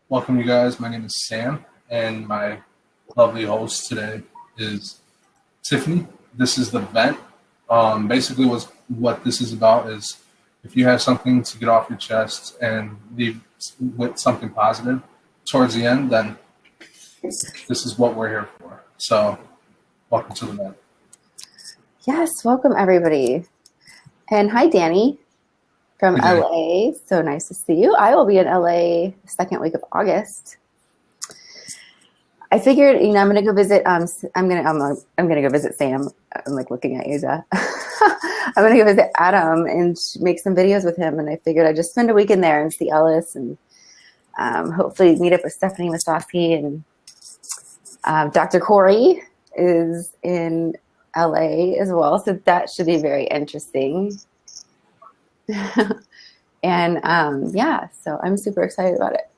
Welcome, you guys. My name is Sam, and my lovely host today is Tiffany. This is the vent. Basically, what this is about is if you have something to get off your chest and leave with something positive towards the end, then this is what we're here for. So, welcome to the vent. Yes, welcome everybody. And hi, Danny from LA. So nice to see you. I will be in LA the second week of August. I figured, I'm going to go visit. I'm going to go visit Sam. I'm like looking at you, I'm going to go visit Adam and make some videos with him. And I figured I'd just spend a weekend there and see Ellis and hopefully meet up with Stephanie Masaki, and Dr. Corey is in LA as well. So that should be very interesting. And yeah, so I'm super excited about it.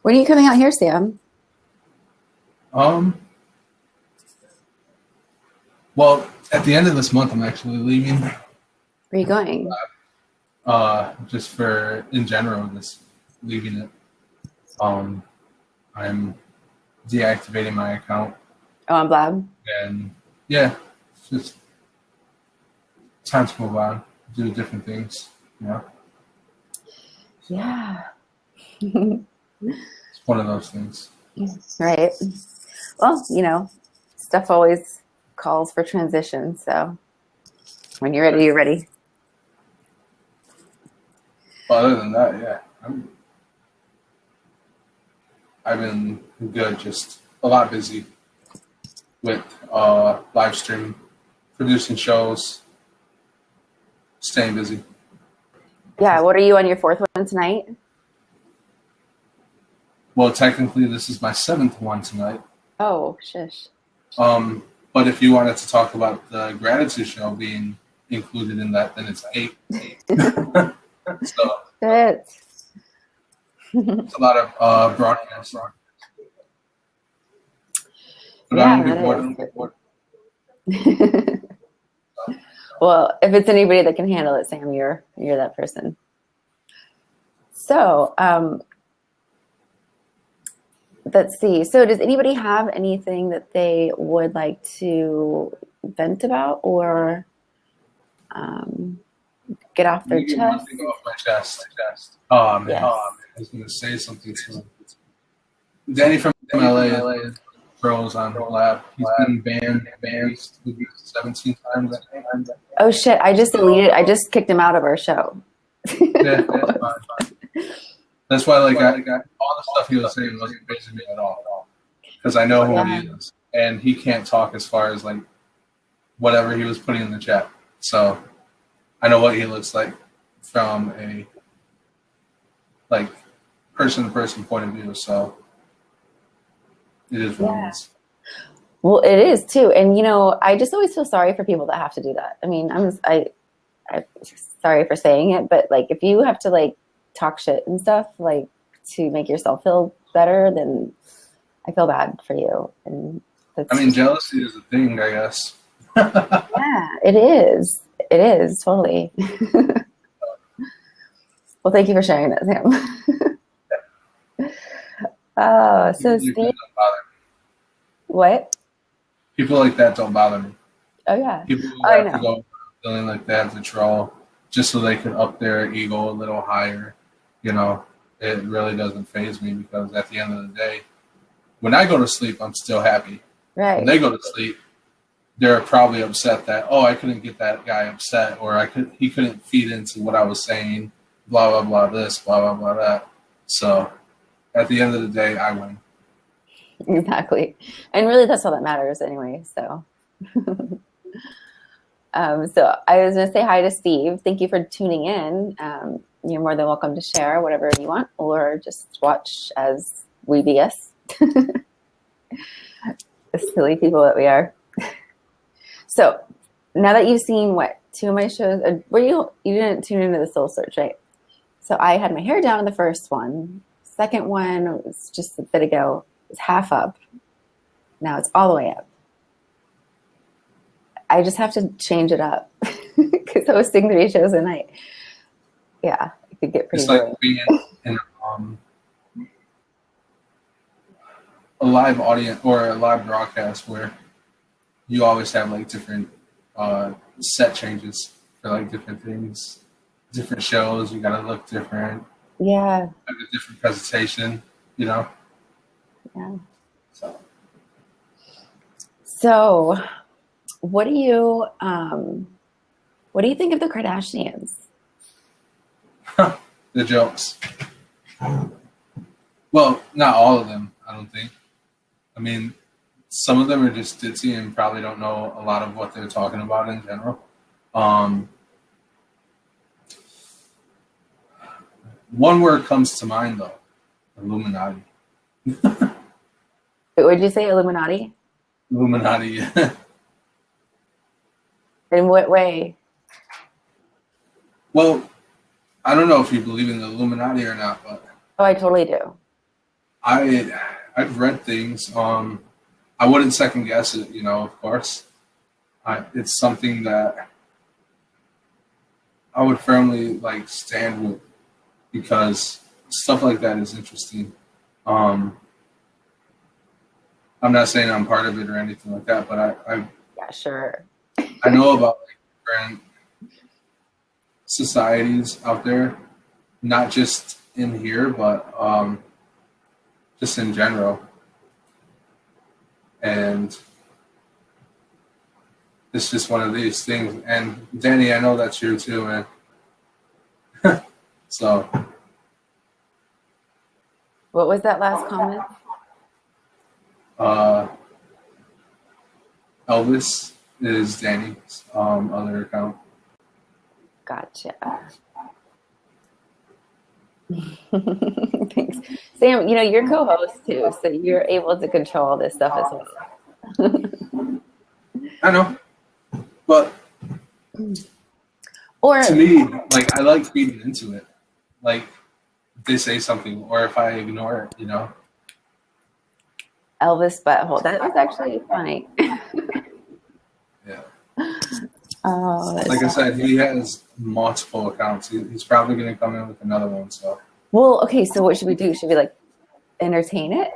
When are you coming out here, Sam? Well, at the end of this month, I'm actually leaving. Where are you going? Just for, in general, just leaving it. I'm deactivating my account. Oh, on Blab? And yeah, it's just time to move on, do different things, you know? Yeah. It's one of those things. Right. Well, stuff always calls for transition. So when you're ready, you're ready. Well, other than that, yeah, I've been good, just a lot busy with live stream, producing shows, staying busy. Yeah, what are you on your fourth one tonight? Well, technically, this is my seventh one tonight. Oh, shish. But if you wanted to talk about the gratitude show being included in that, then it's 8. So it's a lot of broadcast. But yeah, I'm going to be bored. Well, if it's anybody that can handle it, Sam, you're that person. So, let's see. So does anybody have anything that they would like to vent about or get off their chest? One thing off my chest. Oh, man. Yes. I was going to say something to him. Danny from LA pros on blab. He's been banned 17 times. Oh, shit. I just kicked him out of our show. Yeah, that's fine. That's why, all the stuff he was saying wasn't phasing me at all. Because I know who he is. And he can't talk as far as, whatever he was putting in the chat. So, I know what he looks like from a, person-to-person point of view. So, it is what it is. Well, it is, too. And, I just always feel sorry for people that have to do that. I mean, I'm sorry for saying it, but, if you have to, talk shit and stuff to make yourself feel better, then I feel bad for you. And jealousy is a thing, I guess. Yeah, it is. It is totally. Well, thank you for sharing that, Sam. Oh, so Steve. What? People like that don't bother me. Oh yeah. People who have to go feeling like they have to troll just so they can up their ego a little higher. It really doesn't faze me because at the end of the day, when I go to sleep, I'm still happy. Right. When they go to sleep, they're probably upset that, I couldn't get that guy upset, or he couldn't feed into what I was saying, blah, blah, blah, this, blah, blah, blah, that. So at the end of the day, I win. Exactly. And really that's all that matters anyway. So, so I was going to say hi to Steve. Thank you for tuning in. You're more than welcome to share whatever you want or just watch as we BS. The silly people that we are. So now that you've seen 2 of my shows, you didn't tune into the Soul Search, right? So I had my hair down in the first one. Second one was just a bit ago. It was half up. Now it's all the way up. I just have to change it up because hosting 3 shows a night. Yeah, it could get pretty It's like boring. being in live audience or a live broadcast where you always have like different set changes for like different things, different shows. You gotta look different. Yeah. Have a different presentation, you know. Yeah. So, what do you think of the Kardashians? The jokes. Well, not all of them, I don't think. I mean, some of them are just ditzy and probably don't know a lot of what they're talking about in general. One word comes to mind, though. Illuminati. Would you say Illuminati? Illuminati, yeah. In what way? Well, I don't know if you believe in the Illuminati or not, but... Oh, I totally do. I've read things. I wouldn't second guess it, you know, of course. It's something that I would firmly like stand with because stuff like that is interesting. I'm not saying I'm part of it or anything like that, but I yeah, sure. I know about like different societies out there, not just in here, but just in general. And it's just one of these things. And Danny, I know that's you too, man. So. What was that last comment? Elvis is Danny's other account. Gotcha. Thanks. Sam, you know, you're co-host too, so you're able to control all this stuff as well. I know. But or to me, like I like feeding into it. Like if they say something or if I ignore it, you know. Elvis butthole. That was actually funny. Yeah. Oh, like I said, he has multiple accounts. He's probably going to come in with another one. So. Well, okay. So what should we do? Should we like entertain it?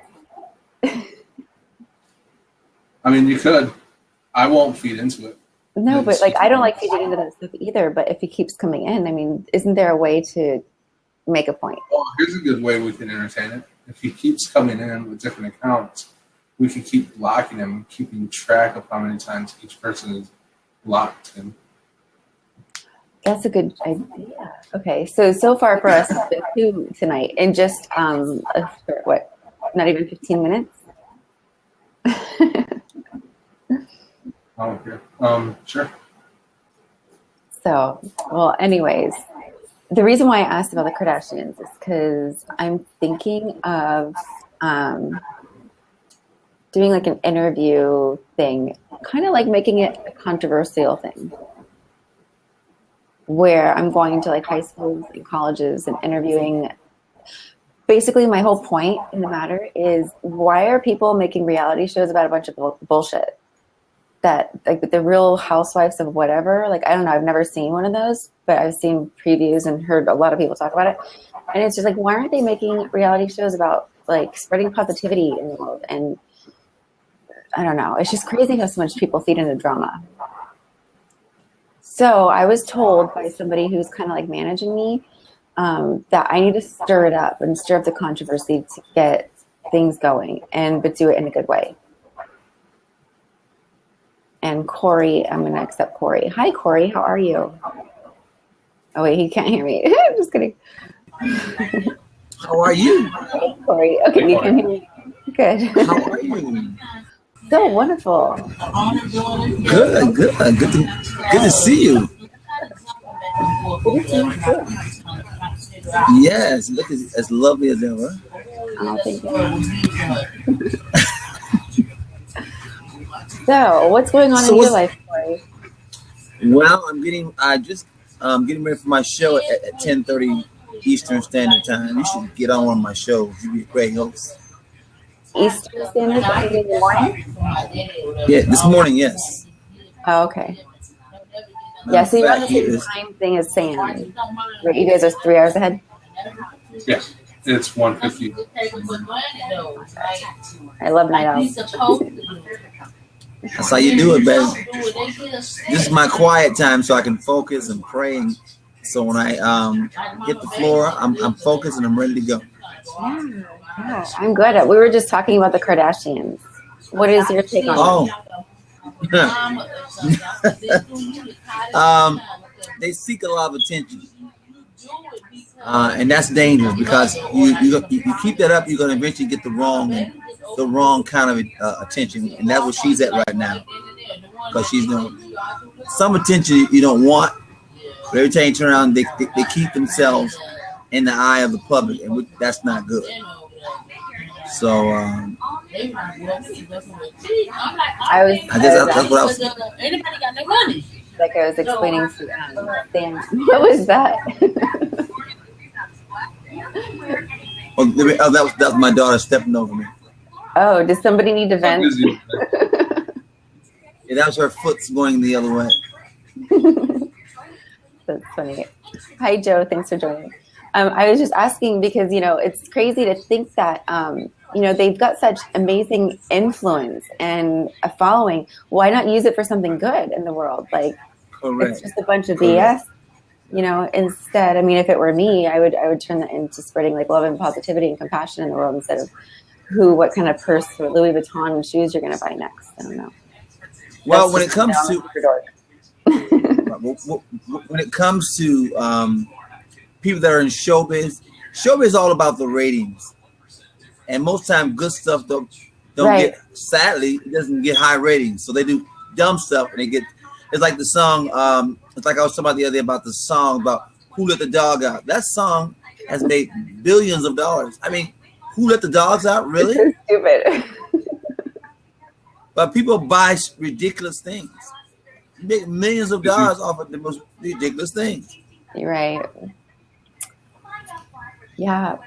I mean, you could. I won't feed into it. No, but like I don't like feeding into that stuff either. But if he keeps coming in, I mean, isn't there a way to make a point? Well, here's a good way we can entertain it. If he keeps coming in with different accounts, we can keep blocking him, keeping track of how many times each person is blocked him. That's a good idea. Okay, so far for us, it's been 2 tonight, and just what? Not even 15 minutes. Oh, okay. Sure. So, well, anyways, the reason why I asked about the Kardashians is because I'm thinking of doing like an interview thing, kind of like making it a controversial thing, where I'm going to like high schools and colleges and interviewing. Basically, my whole point in the matter is, why are people making reality shows about a bunch of bullshit? That like the Real Housewives of whatever, like I don't know, I've never seen one of those, but I've seen previews and heard a lot of people talk about it. And it's just like, why aren't they making reality shows about like spreading positivity in the world? And I don't know, it's just crazy how so much people feed into drama. So I was told by somebody who's kind of like managing me that I need to stir it up and stir up the controversy to get things going, but do it in a good way. And Corey, I'm going to accept Corey. Hi, Corey. How are you? Oh, wait, he can't hear me. I'm just kidding. How are you? Hey, Corey. Okay, you can hear me. Good. How are you? So wonderful. Good. Good to see you. Good to see you too. Yes, look as lovely as ever. Oh, thank you. So, what's going on in your life, Corey? Well, I'm getting ready for my show at 10:30 Eastern Standard Time. You should get on one of my shows. You'd be a great host. Eastern Standard Time in the morning? Yeah, this morning, yes. Oh, okay. Yeah, so you're on the same time thing as Sam. Right? You guys are 3 hours ahead? Yes. It's 150. I love night owls. That's how you do it, baby. This is my quiet time, so I can focus and pray. So when I hit the floor, I'm focused and I'm ready to go. Yeah, I'm good. We were just talking about the Kardashians. What is your take on that? They seek a lot of attention, and that's dangerous because you keep that up, you're going to eventually get the wrong kind of attention, and that's what she's at right now, because she's doing some attention you don't want. But every time you turn around, they keep themselves in the eye of the public, and that's not good. So I guess that's what I was. Anybody got no money? Like I was explaining to Dan. What was that? That was my daughter stepping over me. Oh, does somebody need to vent? Yeah, that was her foot going the other way. That's funny. Hi, Joe. Thanks for joining. I was just asking because, it's crazy to think that, they've got such amazing influence and a following. Why not use it for something good in the world? Like, correct. It's just a bunch of BS, instead. I mean, if it were me, I would turn that into spreading like love and positivity and compassion in the world instead of what kind of purse or Louis Vuitton and shoes you're going to buy next. I don't know. Well, when it comes to people that are in showbiz is all about the ratings, and most time good stuff don't right. get. Sadly, it doesn't get high ratings, so they do dumb stuff and they get. It's like the song. It's like I was talking about the other day about the song about Who Let the Dog Out. That song has made billions of dollars. I mean, who let the dogs out? Really? It's so stupid. But people buy ridiculous things. You make millions of dollars off of the most ridiculous things. You're right. Yeah.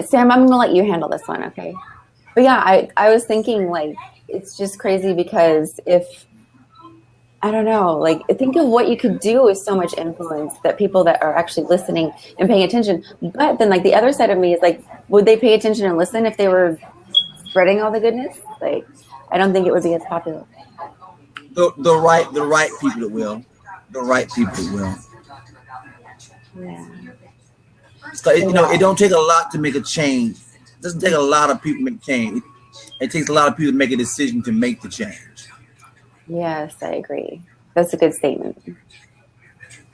Sam, I'm going to let you handle this one, okay? But yeah, I was thinking, like, it's just crazy because I don't know, like, think of what you could do with so much influence that people that are actually listening and paying attention. But then, like, the other side of me is, like, would they pay attention and listen if they were spreading all the goodness? Like, I don't think it would be as popular. The right people will. The right people will. Yeah. So, it don't take a lot to make a change. It doesn't take a lot of people to make change. It takes a lot of people to make a decision to make the change. Yes, I agree. That's a good statement.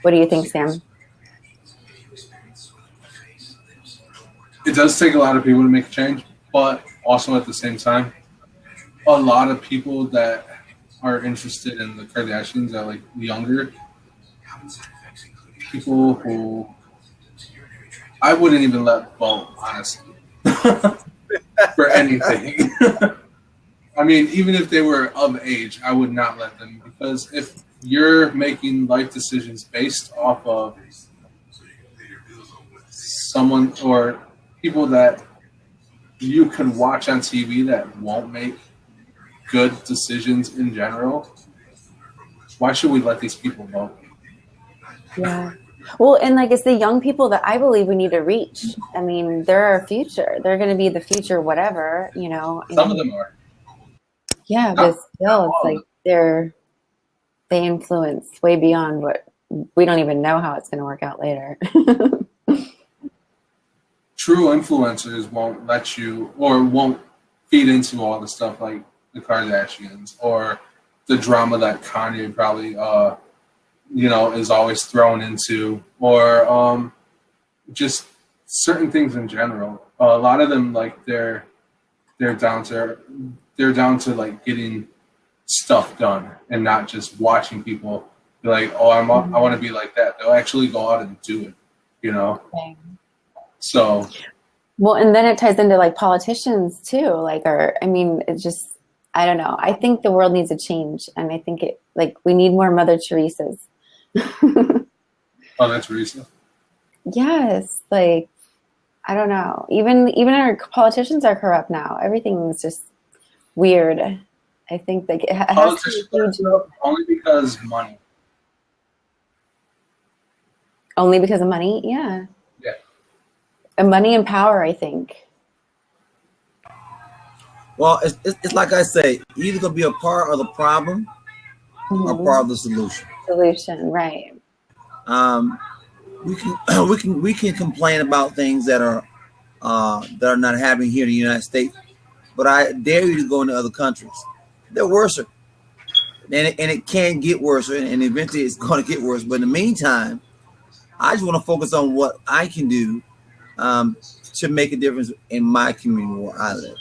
What do you think, Sam? It does take a lot of people to make a change, but also at the same time, a lot of people that are interested in the Kardashians are like younger people who I wouldn't even let vote, honestly, for anything. I mean, even if they were of age, I would not let them, because if you're making life decisions based off of someone or people that you can watch on TV that won't make good decisions in general, why should we let these people vote? Yeah. Well, and like it's the young people that I believe we need to reach. I mean, they're our future. They're going to be the future, whatever, Some of them are. Yeah, but still, it's like they influence way beyond what we don't even know how it's going to work out later. True influencers won't let you or won't feed into all the stuff like the Kardashians or the drama that Kanye probably, is always thrown into, or just certain things in general. A lot of them, like they're down to like getting stuff done and not just watching people be like, oh, I want to be like that. They'll actually go out and do it, Okay. So. Well, and then it ties into like politicians too. It's just, I don't know. I think the world needs a change, and I think we need more Mother Teresas. Mother Teresa. Yes, I don't know. Even our politicians are corrupt now. Everything's just weird. I think it has to be huge. Only because money. Only because of money? Yeah. Yeah. And money and power, I think. Well, it's like I say, you're either gonna be a part of the problem or part of the solution. Solution, right? We can complain about things that are not happening here in the United States, but I dare you to go into other countries. They're worse, and it can get worse, and eventually it's going to get worse. But in the meantime, I just want to focus on what I can do to make a difference in my community where I live.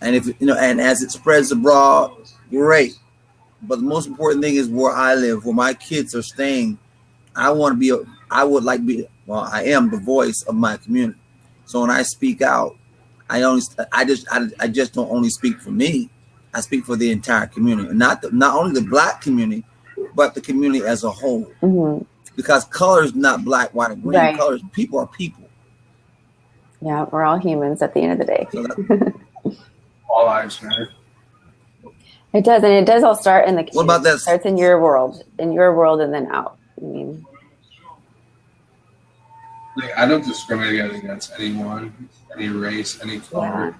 And if and as it spreads abroad, great. But the most important thing is where I live, where my kids are staying. I want to be. I would like to be. Well, I am the voice of my community. So when I speak out, I just don't only speak for me. I speak for the entire community, and not only the Black community, but the community as a whole. Mm-hmm. Because color is not black, white, or green. Right. Colors, people are people. Yeah, we're all humans at the end of the day. So all lives matter. It does, and it does all start in the community. What about that? It starts in your world, and then out. I mean, like, I don't discriminate against anyone, any race, any color. Yeah.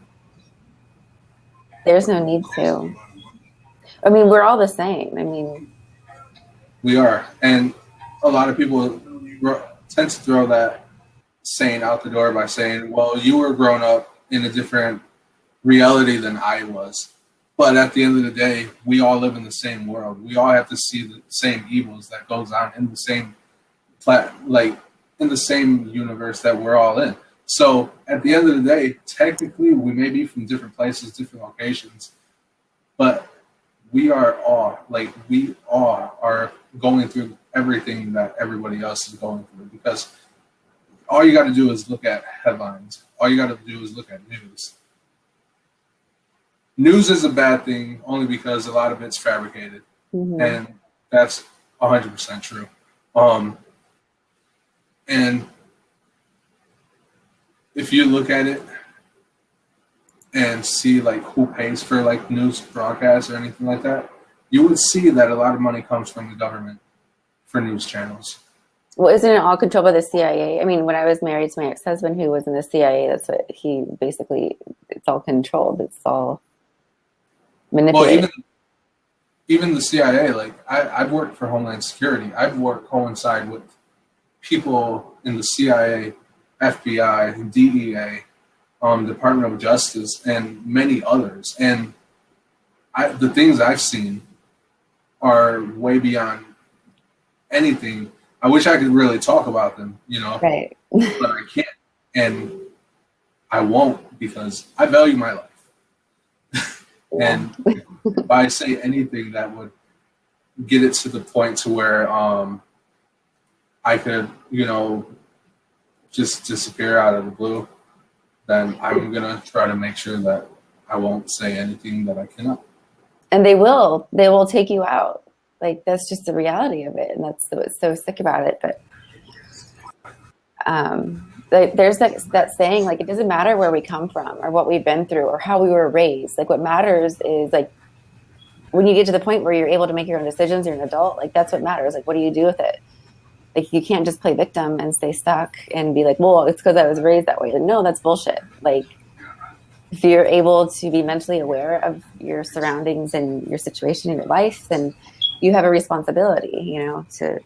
There's no need to. I mean, we're all the same. I mean, we are, and a lot of people tend to throw that saying out the door by saying, "Well, you were grown up in a different reality than I was." But at the end of the day, we all live in the same world. We all have to see the same evils that goes on in the same, in the same universe that we're all in. So at the end of the day, technically, we may be from different places, different locations, but we all are going through everything that everybody else is going through, because all you got to do is look at headlines. All you got to do is look at news. News is a bad thing only because a lot of it's fabricated, and that's 100% true. And if you look at it and see like who pays for like news broadcasts or anything like that, you would see that a lot of money comes from the government for news channels. Well, isn't it all controlled by the CIA? I mean, when I was married to my ex-husband who was in the CIA, that's what he basically, it's all controlled. It's all manipulated. Well, even the CIA, like I've worked for Homeland Security. I've worked coincide with people in the CIA, FBI, DEA, Department of Justice, and many others. And the things I've seen are way beyond anything. I wish I could really talk about them, right. But I can't, and I won't, because I value my life. And if I say anything that would get it to the point to where I could, just disappear out of the blue, then I'm going to try to make sure that I won't say anything that I cannot. And they will take you out. Like, that's just the reality of it. And that's what's so sick about it. But there's that saying, like, it doesn't matter where we come from or what we've been through or how we were raised. Like, what matters is, like, when you get to the point where you're able to make your own decisions, you're an adult, like, that's what matters. Like, what do you do with it? Like, you can't just play victim and stay stuck and be like, well, it's because I was raised that way. Like, no, that's bullshit. Like, if you're able to be mentally aware of your surroundings and your situation in your life, then you have a responsibility, to,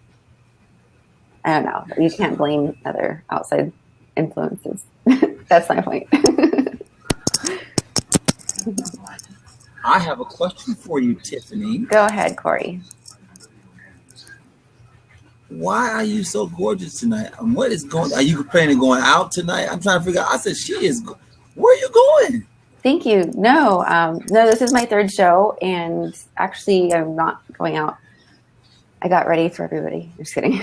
I don't know, you can't blame other outside influences. That's my point. I have a question for you, Tiffany. Go ahead, Corey. Why are you so gorgeous tonight? What is going on? Are you planning on going out tonight? I'm trying to figure out. I said, where are you going? Thank you. No, this is my third show, and actually I'm not going out. I got ready for everybody. I'm just kidding.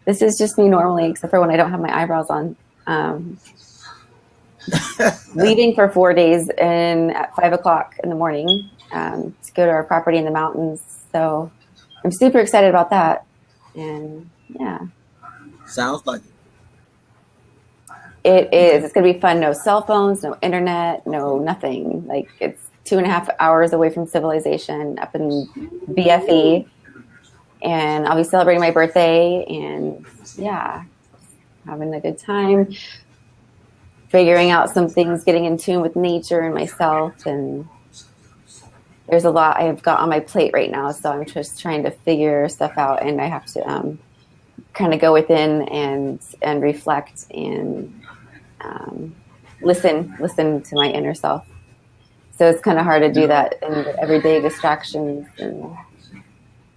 This is just me normally, except for when I don't have my eyebrows on. Leaving for 4 days at 5 o'clock in the morning to go to our property in the mountains. So I'm super excited about that. And yeah. Sounds like it. It is. It's going to be fun. No cell phones, no internet, no nothing. Like, it's 2.5 hours away from civilization up in BFE. And I'll be celebrating my birthday and, yeah, having a good time. figuring out some things, getting in tune with nature and myself. And there's a lot I've got on my plate right now. So I'm just trying to figure stuff out, and I have to kind of go within and reflect and listen to my inner self. So it's kind of hard to do that in the everyday distractions. And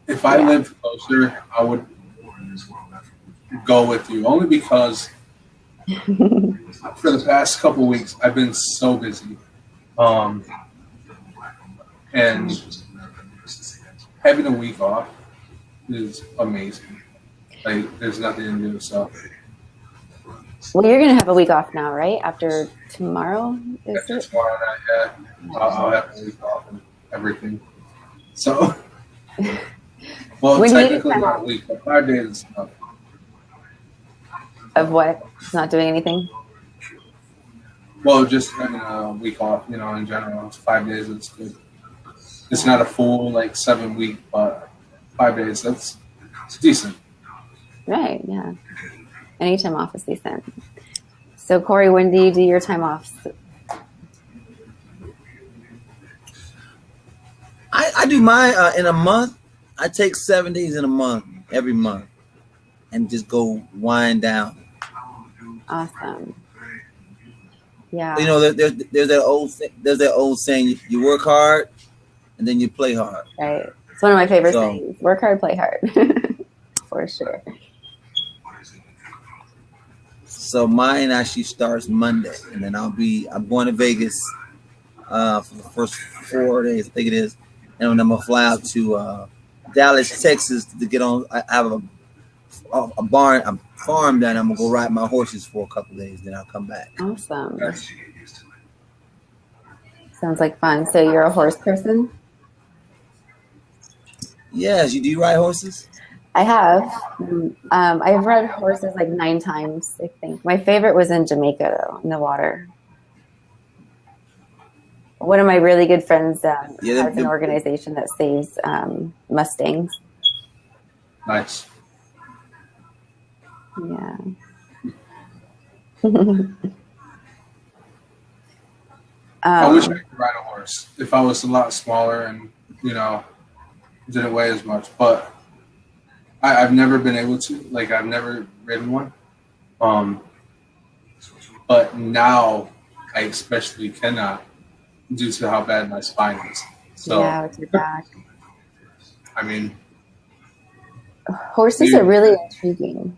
if I lived closer, I would go with you, only because for the past couple of weeks I've been so busy, and having a week off is amazing. Like, there's nothing to do. So, well, you're gonna have a week off now, right? After tomorrow, after tomorrow night, I'll have a week off and everything. So, well, technically not a week, but 5 days is enough. Of what? Not doing anything? Well, just having a week off, you know, in general. It's 5 days, it's good. It's not a full, 7 week, but 5 days, it's decent. Right, yeah. Any time off is decent. So, Corey, when do you do your time off? I do mine in a month. I take 7 days in a month, every month, and just go wind down. Awesome. Yeah. You know, there's that old saying: you work hard, and then you play hard. Right. It's one of my favorite things. Work hard, play hard. For sure. So mine actually starts Monday, and then I'm going to Vegas for the first 4 days, I think it is, and then I'm gonna fly out to Dallas, Texas to get on. I have a farm down. I'm gonna go ride my horses for a couple of days, then I'll come back. Awesome. Sounds like fun. So you're a horse person? Yes, do you ride horses? I have. I've rode horses 9 times, I think. My favorite was in Jamaica, though, in the water. One of my really good friends has an organization that saves Mustangs. Nice. Yeah. I wish I could ride a horse if I was a lot smaller and, didn't weigh as much. But I've never been able to. I've never ridden one. But now I especially cannot due to how bad my spine is. So, yeah, with your back. I mean, horses are really intriguing.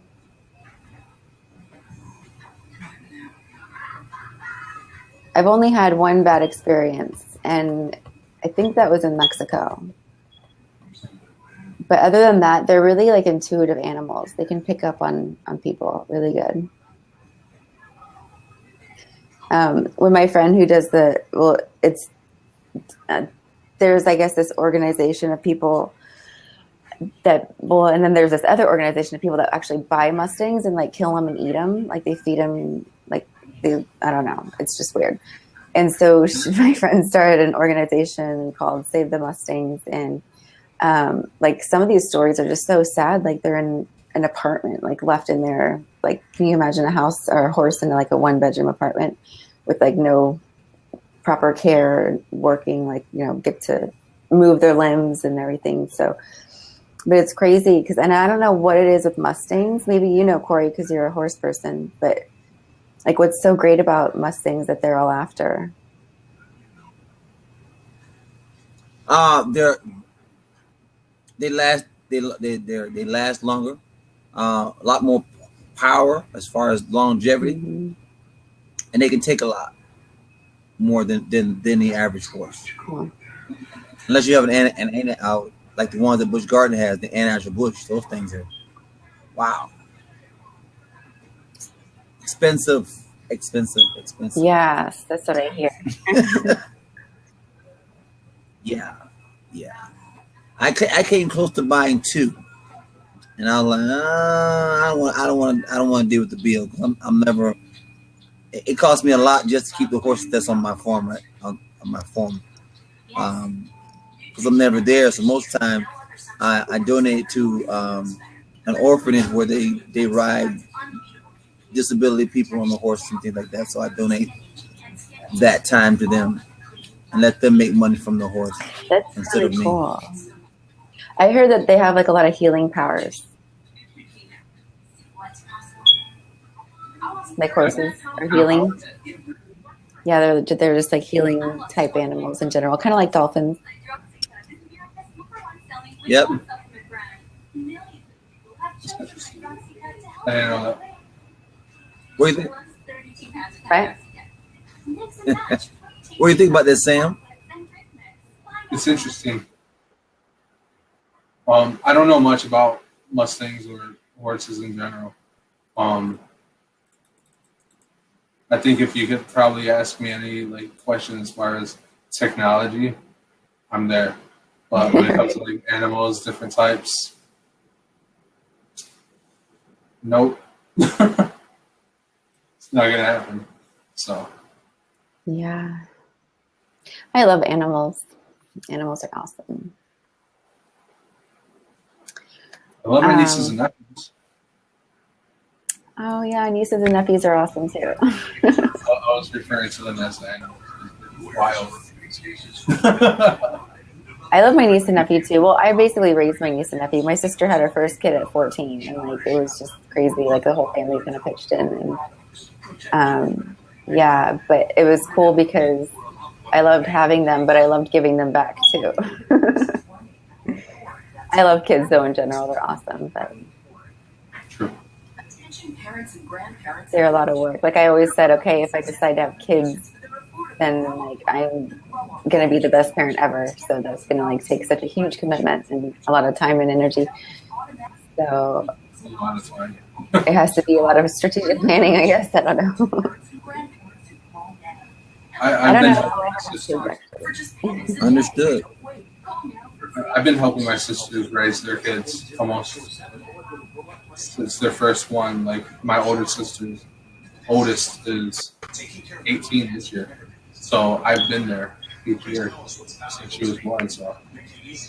I've only had one bad experience, and I think that was in Mexico. But other than that, they're really intuitive animals. They can pick up on people really good. When my friend who does there's, I guess, this organization of people and then there's this other organization of people that actually buy Mustangs and kill them and eat them. They feed them, I don't know. It's just weird. And so my friend started an organization called Save the Mustangs. And some of these stories are just so sad. They're in an apartment, left in there. Can you imagine a house or a horse in a 1-bedroom apartment with no proper care, working, get to move their limbs and everything. So, but it's crazy and I don't know what it is with Mustangs. Maybe Corey, because you're a horse person, but what's so great about Mustangs that they're all after? They last longer, a lot more power as far as longevity, and they can take a lot more than the average horse. Cool. Unless you have an like the ones that Busch Gardner has, the Anheuser-Busch, those things are wow. Expensive. Yes, that's what I hear. Yeah. I came close to buying 2, and I was like, I don't want to deal with the bill because I'm never. It costs me a lot just to keep the horses that's on my farm, right? On my farm, because I'm never there. So most of the time, I donate to an orphanage where they ride disability people on the horse and things like that. So I donate that time to them and let them make money from the horse That's instead really of me. cool. I heard that they have like a lot of healing powers. Like horses are healing. Yeah, they're just like healing type animals in general, kind of like dolphins. Yep. I didn't know that. What do you think? Right? What do you think about that, Sam? It's interesting. I don't know much about Mustangs or horses in general. I think if you could probably ask me any like question as far as technology, I'm there. But when it comes to like animals, different types, nope. It's not gonna happen. So Yeah. I love animals. Animals are awesome. I love my nieces and nephews. Oh yeah, nieces and nephews are awesome too. I was referring to them as animals. Wild. I love my niece and nephew too. Well, I basically raised my niece and nephew. My sister had her first kid at 14, and like it was just crazy. Like the whole family kind of pitched in, and yeah. But it was cool because I loved having them, but I loved giving them back too. I love kids though in general; they're awesome. But True. they're a lot of work. Like I always said, okay, if I decide to have kids, then like I'm gonna be the best parent ever. So that's gonna like take such a huge commitment and a lot of time and energy. So A lot of time. it has to be a lot of strategic planning, I guess. I don't know. I don't know how I have kids. Understood. I've been helping my sisters raise their kids almost since their first one. Like my older sister's oldest is 18 this year. So I've been there each year since she was born. So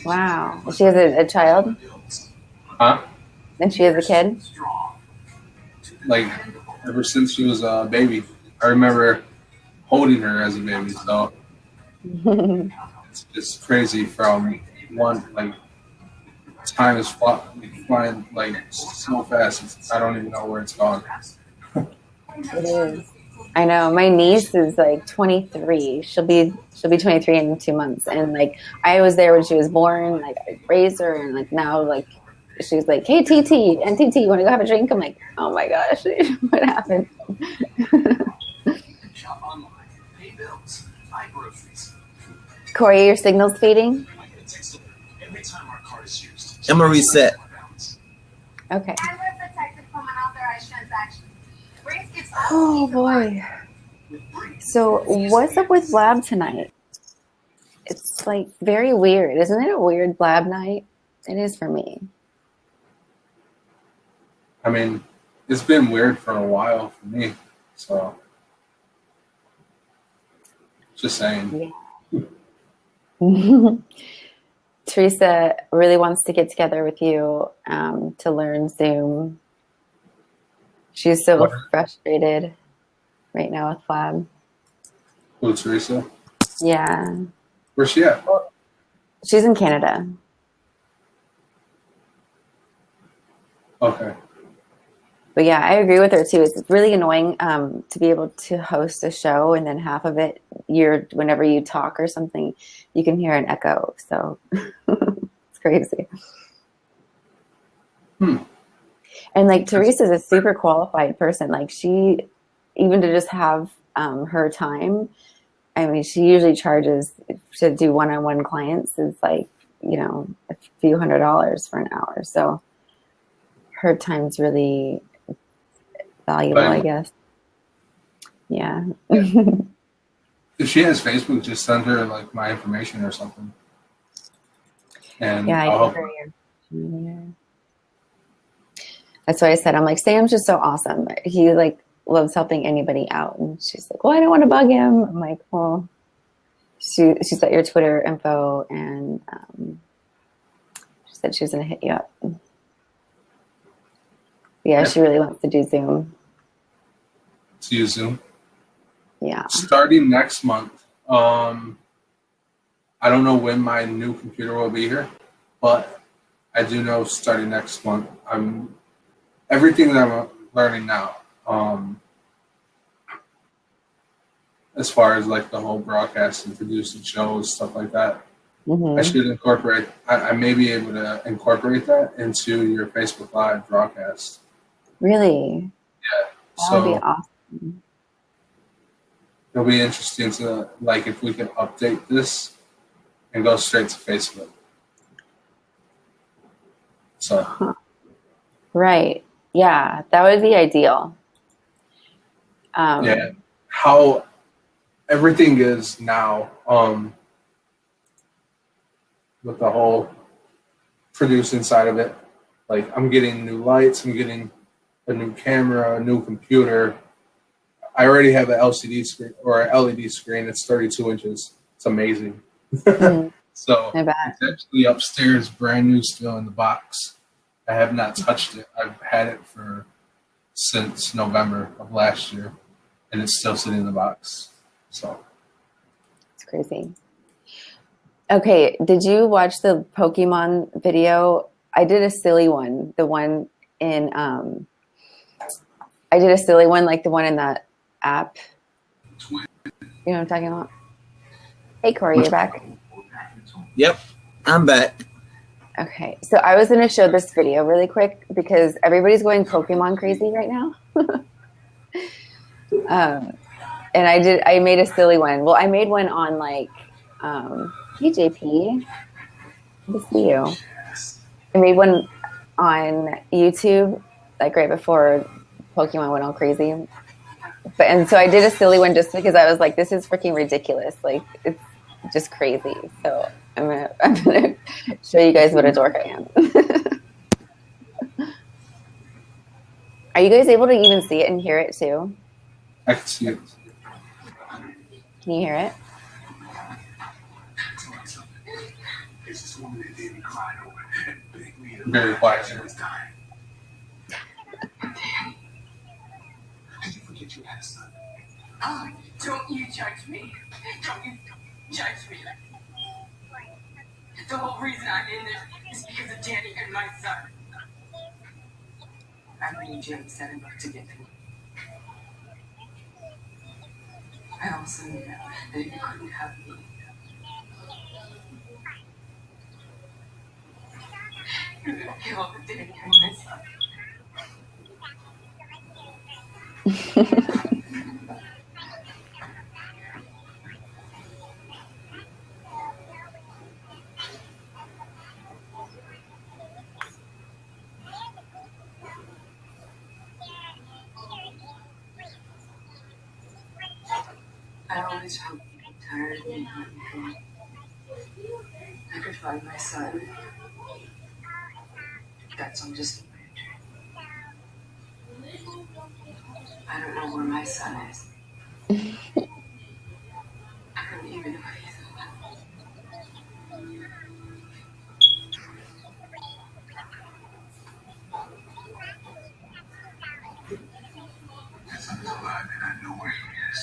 Wow. She has a child? Huh? And she has a kid? Like ever since she was a baby. I remember holding her as a baby. So it's just crazy from one, like time is flying like so fast. I don't even know where it's gone. It is. I know. My niece is like 23. She'll be 23 in 2 months. And like I was there when she was born. Like I raised her, and like now like she's like, "Hey TT, and TT, you want to go have a drink?" I'm like, "Oh my gosh, what happened?" Corey, your signal's fading. I'm gonna reset. Okay. Oh boy. So what's up with Blab tonight? It's like very weird. Isn't it a weird Blab night? It is for me. I mean, it's been weird for a while for me. So just saying. Yeah. Teresa really wants to get together with you to learn Zoom. She's so frustrated right now with Blab. Who, Teresa? Yeah. Where's she at? Well, she's in Canada. Okay. But yeah, I agree with her too. It's really annoying to be able to host a show and then half of it, whenever you talk or something, you can hear an echo. So it's crazy. And like Teresa's a super qualified person. Like she, even to just have her time, I mean, she usually charges to do one-on-one clients is like, a few $100s for an hour. So her time's really valuable, I guess. Yeah. If she has Facebook, just send her like my information or something. And yeah, I'll I can hear. That's why I said, I'm like, Sam's just so awesome. He like loves helping anybody out. And she's like, well, I don't want to bug him. I'm like, well, she's got your Twitter info, and she said she was going to hit you up. Yeah, she really wants to do Zoom. to use Zoom. Yeah. Starting next month, I don't know when my new computer will be here, but I do know starting next month, everything that I'm learning now, as far as like the whole broadcast and producing shows, stuff like that. I should incorporate. I may be able to incorporate that into your Facebook Live broadcast. Really? Yeah. That would be awesome. It'll be interesting to, like, if we can update this and go straight to Facebook. So. Right. Yeah, that would be ideal. Yeah. How everything is now, with the whole producing side of it. Like, I'm getting new lights, I'm getting a new camera, a new computer. I already have an LCD screen or an LED screen. It's 32 inches. It's amazing. So it's actually upstairs, brand new, still in the box. I have not touched it. I've had it since November of last year, and it's still sitting in the box. So it's crazy. Okay, did you watch the Pokemon video? I did a silly one. The one in I did a silly one, like the one in that app. You know what I'm talking about? Hey, Corey, you're back. Yep, I'm back. Okay, so I was going to show this video really quick because everybody's going Pokemon crazy right now. And I made a silly one. Well, I made one on like, hey, JP, good to see you. I made one on YouTube, like right before Pokemon went all crazy. And so I did a silly one just because I was like, this is freaking ridiculous. Like, it's just crazy. So I'm gonna show you guys what a dork I am. Are you guys able to even see it and hear it too? I can see it. Can you hear it? Very quiet. Did you forget you had a son? Oh, don't you judge me. Don't you judge me. The whole reason I'm in this is because of Danny and my son. I mean, Jim set him up to get me. I also knew that you couldn't have me. You're gonna kill the Danny and my son. I always felt tired and unhappy. I could find my son. That's all just a dream. I don't know where my son is. I don't even know if he's alive. His son is alive and I know where he is.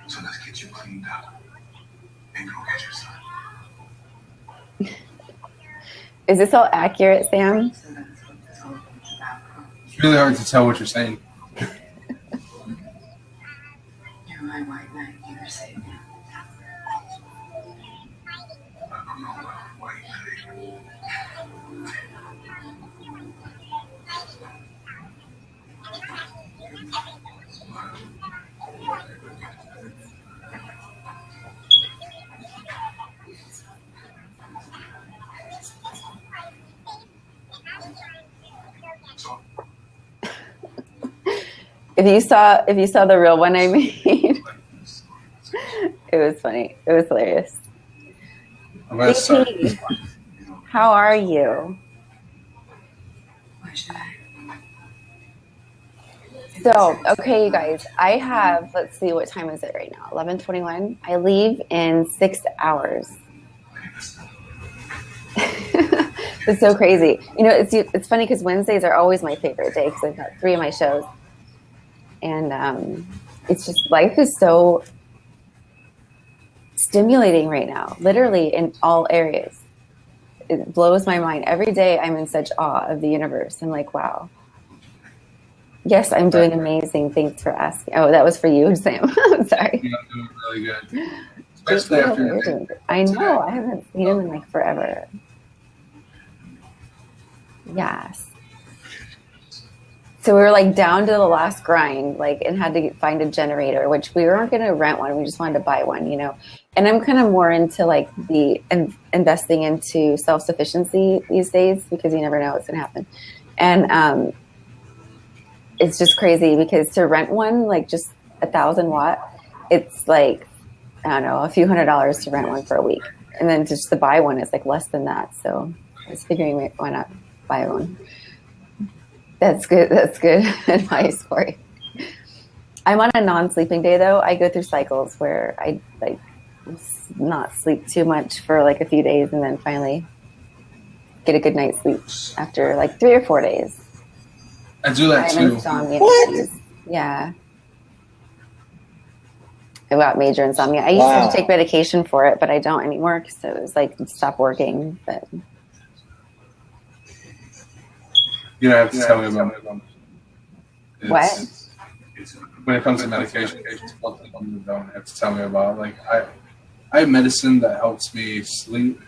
So let's get you cleaned up and go get your son. Is this all accurate, Sam? So that's what this whole thing's about. It's really hard to tell what you're saying. You're my white knight, you're savior. I don't know about white knight. If you saw the real one I made, it was funny. It was hilarious. I'm gonna start. JP, how are you? Why should I? So, okay, you guys, I have, let's see, what time is it right now? 11:21. I leave in 6 hours. It's so crazy. You know, it's funny because Wednesdays are always my favorite day because I've got 3 of my shows. And it's just, life is so stimulating right now, literally in all areas. It blows my mind. Every day I'm in such awe of the universe. I'm like, wow. Yes, I'm doing amazing. Thanks for asking. Oh, that was for you, Sam. I'm sorry. You're doing really good. Especially after your day. I know. I haven't seen him in like forever. Yes. So we were like down to the last grind, like, and had to find a generator, which we weren't going to rent one. We just wanted to buy one, you know. And I'm kind of more into like the investing into self-sufficiency these days, because you never know what's going to happen. And it's just crazy because to rent one, like just 1,000 watt, it's like, I don't know, a few $100s to rent one for a week. And then just to buy one is like less than that. So I was figuring, why not buy one? That's good. That's good advice for you. I'm on a non-sleeping day though. I go through cycles where I like not sleep too much for like a few days and then finally get a good night's sleep after like 3 or 4 days. I do that too. What? Yeah. I got major insomnia. I used to take medication for it, but I don't anymore because it was like stop working. But you don't have to tell me about it. What? When it comes to medication, it's something you don't have to tell me about. Like I have medicine that helps me sleep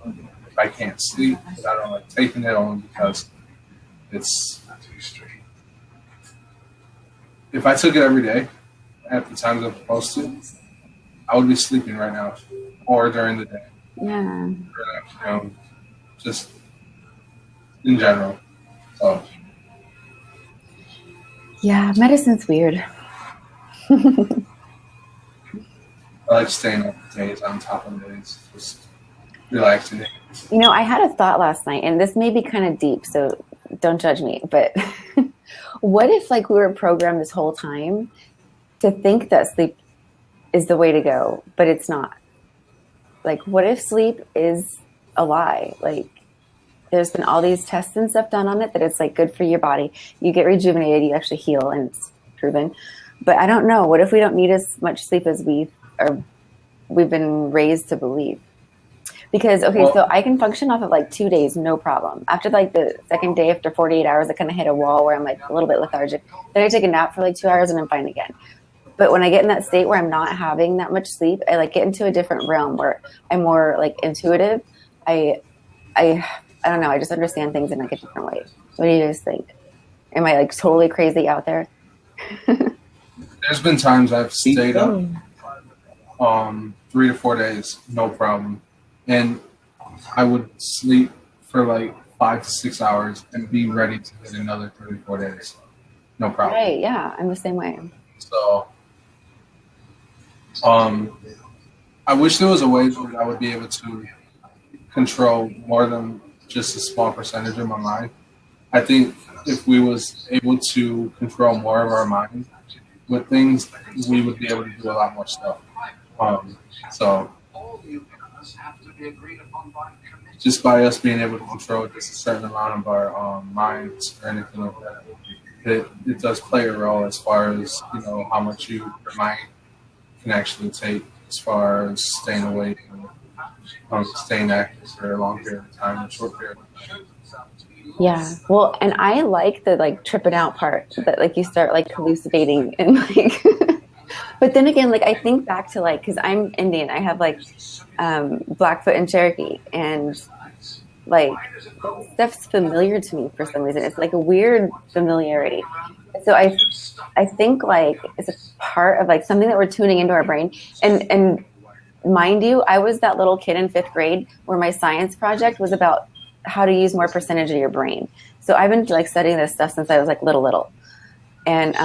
if I can't sleep, but I don't like taking it only because it's. If I took it every day at the times I'm supposed to, I would be sleeping right now, or during the day. Yeah. Or, just in general. So. Yeah, medicine's weird. I like staying up days on top of days, just relaxing. You know, I had a thought last night, and this may be kind of deep, so don't judge me, but what if like we were programmed this whole time to think that sleep is the way to go, but it's not? Like, what if sleep is a lie? Like, there's been all these tests and stuff done on it that it's like good for your body. You get rejuvenated, you actually heal, and it's proven. But I don't know. What if we don't need as much sleep as we've been raised to believe? Because, okay, so I can function off of like 2 days, no problem. After like the second day, after 48 hours, I kind of hit a wall where I'm like a little bit lethargic. Then I take a nap for like 2 hours and I'm fine again. But when I get in that state where I'm not having that much sleep, I like get into a different realm where I'm more like intuitive. I don't know. I just understand things in like a different way. What do you guys think? Am I like totally crazy out there? There's been times I've stayed up 3 to 4 days, no problem. And I would sleep for like 5 to 6 hours and be ready to hit another 3 to 4 days. No problem. Right, yeah. I'm the same way. So I wish there was a way that I would be able to control more than just a small percentage of my mind. I think if we was able to control more of our mind with things, we would be able to do a lot more stuff. So just by us being able to control just a certain amount of our minds or anything like that, it does play a role as far as, you know, how much your mind can actually take as far as staying awake and staying active for a long period of time, a short period of time. Yeah. Well, and I like the like tripping out part that like you start like hallucinating and like, but then again, like I think back to like, cause I'm Indian, I have like Blackfoot and Cherokee, and like stuff's familiar to me for some reason. It's like a weird familiarity. So I think like it's a part of like something that we're tuning into our brain. And mind you, I was that little kid in 5th grade where my science project was about how to use more percentage of your brain. So I've been like studying this stuff since I was like little. And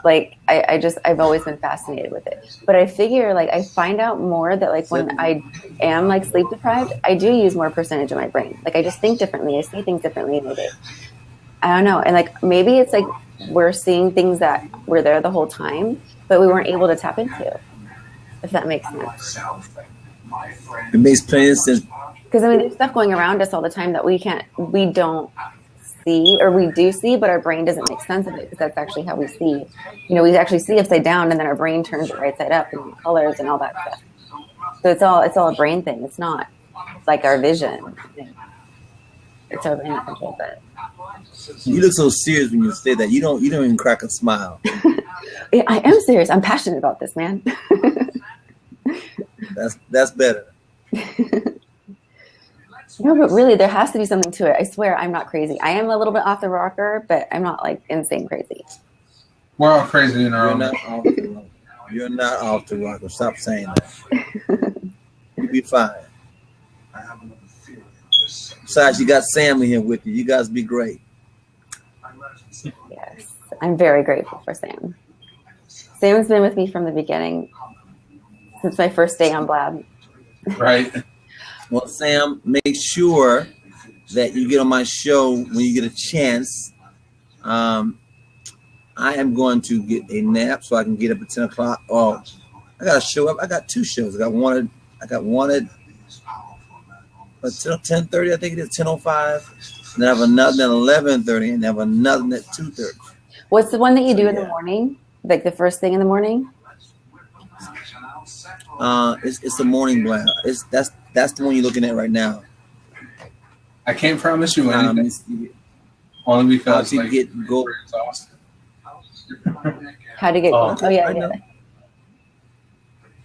like I've always been fascinated with it. But I figure like I find out more that like when I am like sleep deprived, I do use more percentage of my brain. Like I just think differently. I see things differently in the day. I don't know. And like maybe it's like we're seeing things that were there the whole time, but we weren't able to tap into. If that makes sense. It makes plenty of sense. Because I mean, there's stuff going around us all the time that we don't see, or we do see, but our brain doesn't make sense of it because that's actually how we see. You know, we actually see upside down, and then our brain turns it right side up and colors and all that stuff. So it's all a brain thing. It's not like our vision. It's our brain that controls it. You look so serious when you say that. You don't even crack a smile. I am serious. I'm passionate about this, man. That's better. No, but really, there has to be something to it. I swear, I'm not crazy. I am a little bit off the rocker, but I'm not like insane crazy. We're all crazy in our own. You're not off the rocker. Stop saying that. You'll be fine. Besides, you got Sam in here with you. You guys be great. Yes, I'm very grateful for Sam. Sam's been with me from the beginning, since my first day on Blab. Right. Well, Sam, make sure that you get on my show when you get a chance. I am going to get a nap so I can get up at 10 o'clock. Oh, I got to show up. I got two shows. I got one at 10:30, I think it is, 10:05. And then I have another at 11:30, and I have another at 2:30. What's the one that you do in the morning? Like the first thing in the morning? It's the morning blab. That's the one you're looking at right now. I can't promise you anything. Only because like, go. How to get going? Oh yeah, yeah.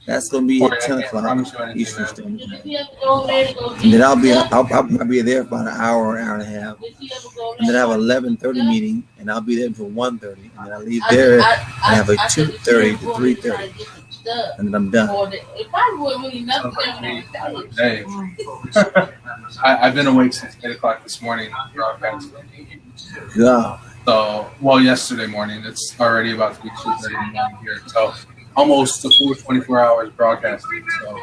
That's gonna be at 10 o'clock Eastern Standard Time. And then I'll be there for about an hour and a half. And then I have an 11:30 meeting, and I'll be there until 1:30. And then I leave there and have a 2:30 to 3:30. And then I'm done. Hey, I've been awake since 8 o'clock this morning. Yeah. So, well, yesterday morning. It's already about to be 2:30 in the morning here. So, almost a full 24 hours broadcasting. So,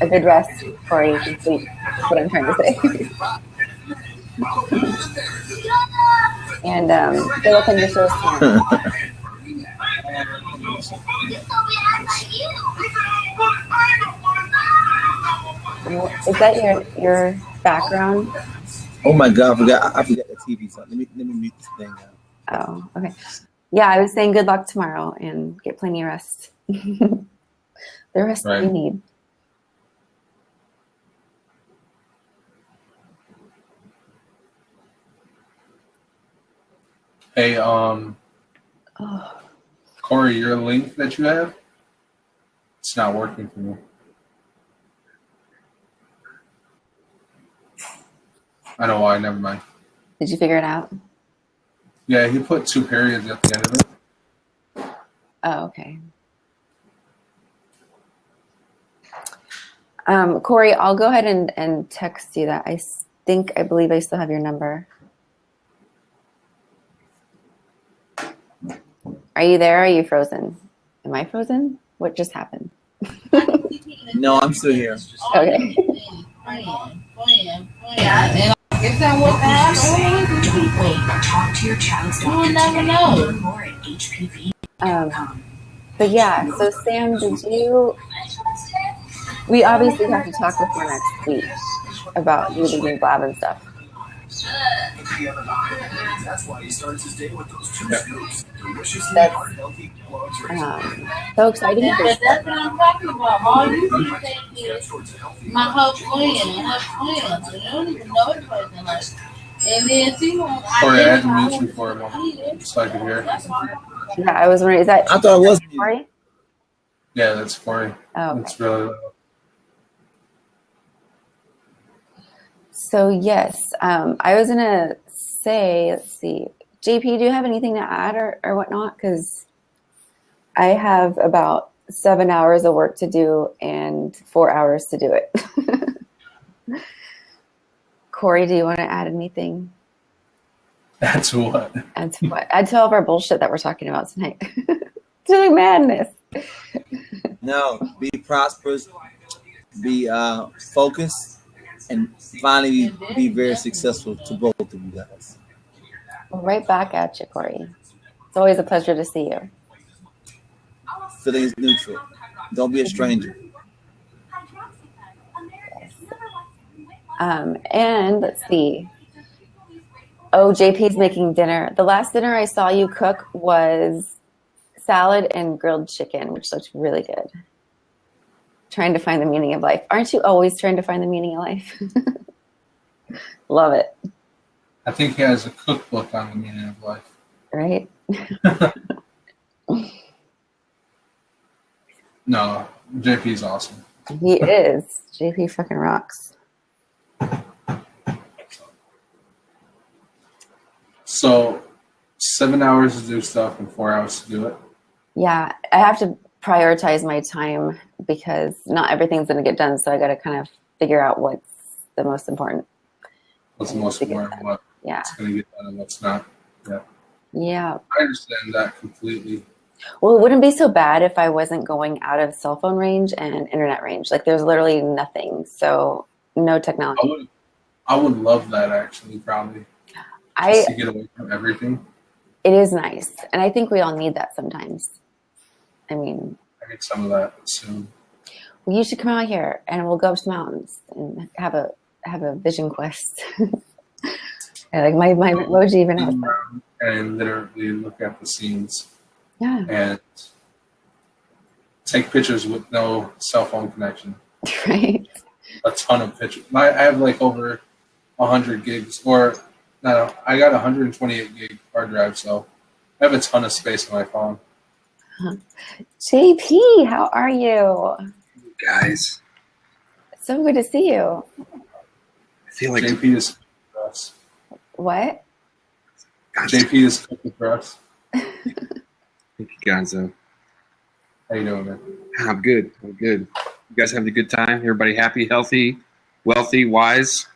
a good rest before you can sleep. That's what I'm trying to say. And good luck on your shows tomorrow. Is that your background? Oh my God! I forgot the TV. So let me mute this thing now. Oh, okay. Yeah, I was saying good luck tomorrow and get plenty of rest. The rest that you need. Hey, Corey, your link that you have, it's not working for me. I know why. Never mind. Did you figure it out? Yeah, he put 2 periods at the end of it. Oh, okay. Corey, I'll go ahead and text you that. I believe I still have your number. Are you there? Or are you frozen? Am I frozen? What just happened? No, I'm still here. Okay. Is that what happened? Talk to your child's doctor. You never know. More at HPV. But yeah, so Sam, we obviously have to talk before next week about you leaving Blab and stuff. That's why he starts his day with those 2 scoops. That's so exciting. That's what I'm talking about. All you can say is my whole friend and her friends. So you don't even know the person. Like, and then see when Corey, I had to mute you for a moment so I could hear. Yeah, I was wondering, is that I thought it was Corey? Yeah, that's Corey. Oh, okay. It's really loud. So yes, I was gonna say, let's see, JP, do you have anything to add or whatnot? Because I have about 7 hours of work to do and 4 hours to do it. Corey, do you want to add anything? That's what. Add to what? Add to all of our bullshit that we're talking about tonight. To the madness. No, be prosperous, be focused, and finally be very successful to both of you guys. Well, right back at you, Corey. It's always a pleasure to see you. Feelings neutral. Don't be a stranger. And let's see. Oh, JP's making dinner. The last dinner I saw you cook was salad and grilled chicken, which looked really good. Trying to find the meaning of life. Aren't you always trying to find the meaning of life? Love it. I think he has a cookbook on the meaning of life. Right? No, JP's awesome. He is. JP fucking rocks. So 7 hours to do stuff and 4 hours to do it. Yeah, I have to prioritize my time because not everything's going to get done. So I got to kind of figure out what's the most important. What's the most important? What's going to get done and what's not. Yeah. Yeah. I understand that completely. Well, it wouldn't be so bad if I wasn't going out of cell phone range and internet range. Like there's literally nothing. So no technology. I would love that actually, probably. Just to get away from everything. It is nice. And I think we all need that sometimes. I mean, I need some of that soon. Well, you should come out here and we'll go up to the mountains and have a vision quest. Like my emoji even has that. And literally look at the scenes. Yeah. And take pictures with no cell phone connection. Right. A ton of pictures. I have like over 100 gigs, or no, I got 128 gig hard drive, so I have a ton of space on my phone. JP, how are you? Guys. So good to see you. I feel like JP is cooking for us. What? JP is cooking for us. Thank you, Gonzo. How you doing, man? I'm good. I'm good. You guys having a good time? Everybody happy, healthy, wealthy, wise?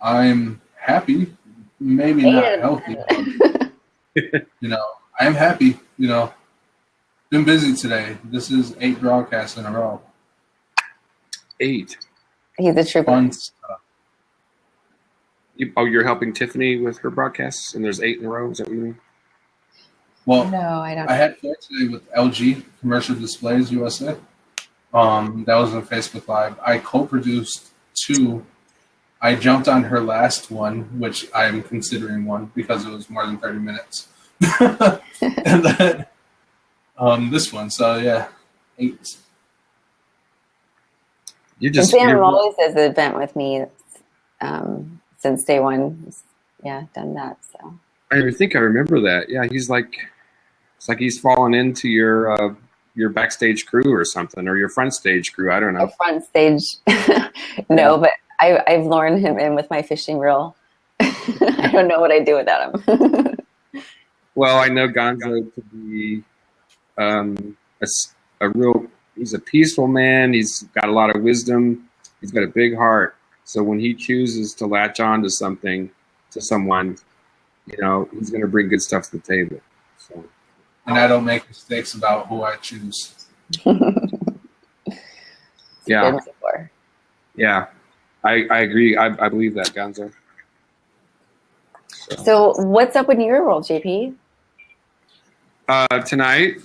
I'm happy. Maybe not healthy. But, I am happy. Been busy today. This is 8 broadcasts in a row. 8. He's a trooper. Fun stuff. You're helping Tiffany with her broadcasts, and there's 8 in a row? Is that what you mean? Well, No, I don't. I had 4 today with LG Commercial Displays USA. That was on Facebook Live. I co-produced 2. I jumped on her last one, which I'm considering one because it was more than 30 minutes. And then this one. So, yeah, 8. Sam always does the event with me since day one. Yeah, done that. So I think I remember that. Yeah, it's like he's fallen into your backstage crew or something, or your front stage crew. I don't know. My front stage, no, but I've lured him in with my fishing reel. I don't know what I'd do without him. Well, I know Gonzo to be he's a peaceful man. He's got a lot of wisdom. He's got a big heart. So when he chooses to latch on to something, to someone, he's going to bring good stuff to the table. So. And I don't make mistakes about who I choose. Yeah. Yeah. I agree. I believe that, Gonzo. So what's up with your world, JP? Tonight,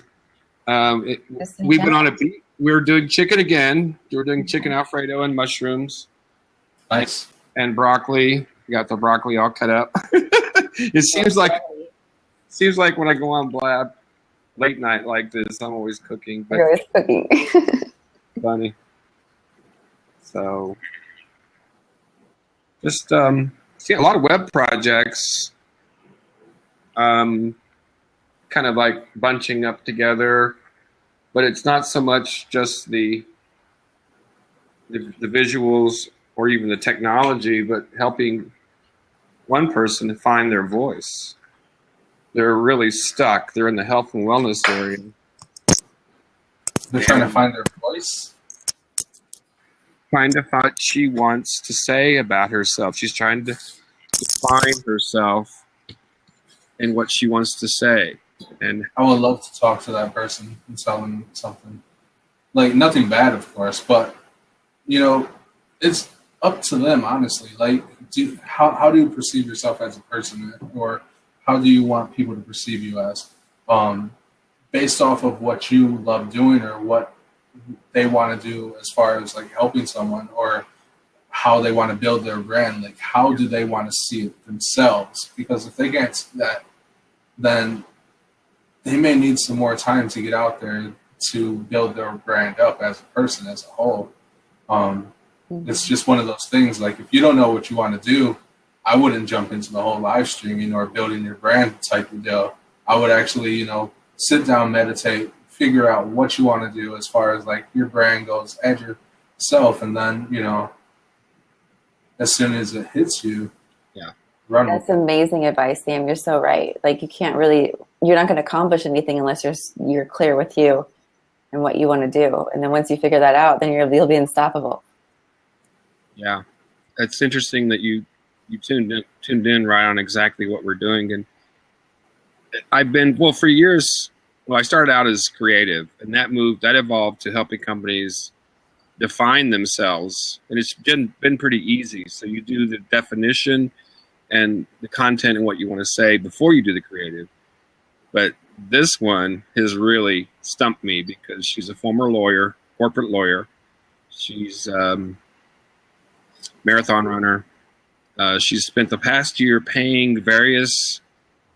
we've been on a beat. We're doing chicken again. We're doing chicken Alfredo and mushrooms. Nice. And broccoli. We got the broccoli all cut up. It seems like when I go on Blab late night like this, I'm always cooking. But You're always cooking. Funny. So just see a lot of web projects kind of like bunching up together, but it's not so much just the visuals or even the technology, but helping one person to find their voice. They're really stuck. They're in the health and wellness area. They're trying to find their voice. Find out what she wants to say about herself. She's trying to define herself and what she wants to say. And I would love to talk to that person and tell them something. Like, nothing bad, of course, but, it's up to them, honestly. Like, how do you perceive yourself as a person, or how do you want people to perceive you as? Based off of what you love doing or what they want to do as far as, like, helping someone or how they want to build their brand. Like, how do they want to see it themselves? Because if they can't see that, then they may need some more time to get out there to build their brand up as a person, as a whole. It's just one of those things. Like, if you don't know what you want to do, I wouldn't jump into the whole live streaming or building your brand type of deal. I would actually, you know, sit down, meditate, figure out what you want to do as far as like your brand goes, add yourself, and then, you know, as soon as it hits you, run. That's amazing advice, Sam. You're so right. Like, you're not going to accomplish anything unless you're clear with you and what you want to do. And then once you figure that out, then you'll be unstoppable. Yeah, it's interesting that you tuned in right on exactly what we're doing. And I've been, for years, I started out as creative, and that evolved to helping companies define themselves. And it's been pretty easy. So you do the definition and the content and what you want to say before you do the creative. But this one has really stumped me because she's a former lawyer, corporate lawyer. She's marathon runner. She's spent the past year paying various